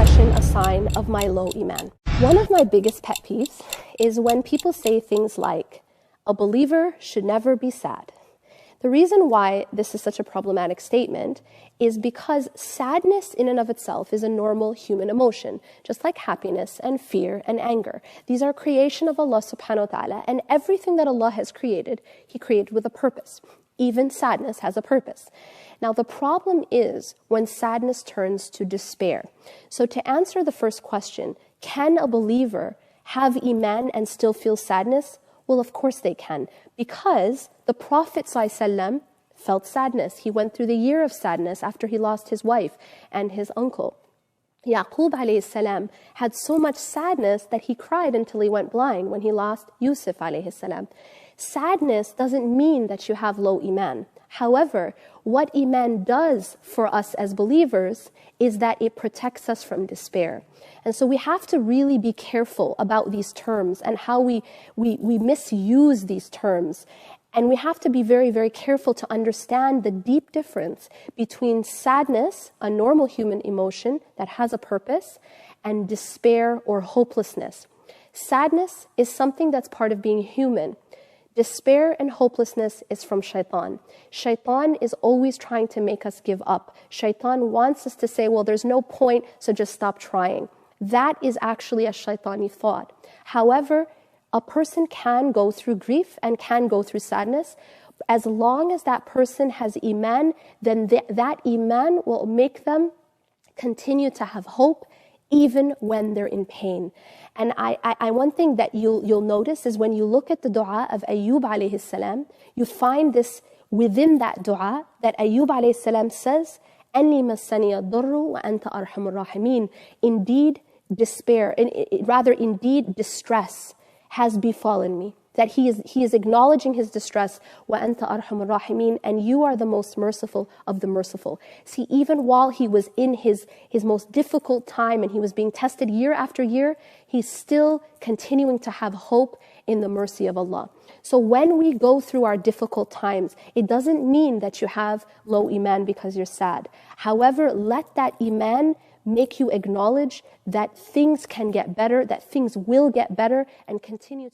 depression a sign of my low iman? One of my biggest pet peeves is when people say things like, a believer should never be sad. The reason why this is such a problematic statement is because sadness in and of itself is a normal human emotion, just like happiness and fear and anger. These are creation of Allah subhanahu wa ta'ala, and everything that Allah has created, He created with a purpose. Even sadness has a purpose. Now, the problem is when sadness turns to despair. So to answer the first question, can a believer have iman and still feel sadness? Well, of course they can, because the Prophet ﷺ felt sadness. He went through the year of sadness after he lost his wife and his uncle. Yaqub alayhi salam had so much sadness that he cried until he went blind when he lost Yusuf alayhi salam. Sadness doesn't mean that you have low iman. However, what iman does for us as believers is that it protects us from despair. And so we have to really be careful about these terms and how we misuse these terms. And we have to be very, very careful to understand the deep difference between sadness, a normal human emotion that has a purpose, and despair or hopelessness. Sadness is something that's part of being human. Despair and hopelessness is from shaitan. Shaitan is always trying to make us give up. Shaitan wants us to say, well, there's no point, so just stop trying. That is actually a shaitani thought. However, a person can go through grief and can go through sadness. As long as that person has iman, then that iman will make them continue to have hope even when they're in pain. And one thing that you'll notice is when you look at the dua of Ayyub alayhi salam, you find this within that dua that Ayyub alayhi salam says, أَنِّي مَسَّنِيَ الضُّرُّ وَأَنْتَ أَرْحَمُ الرَّاحِمِينَ. Indeed, indeed distress has befallen me. That he is acknowledging his distress, وَأَنْتَ أَرْحَمُ الرَّاحِمِينَ, and you are the most merciful of the merciful. See, even while he was in his most difficult time and he was being tested year after year, he's still continuing to have hope in the mercy of Allah. So when we go through our difficult times, it doesn't mean that you have low iman because you're sad. However, let that iman make you acknowledge that things can get better, that things will get better, and continue to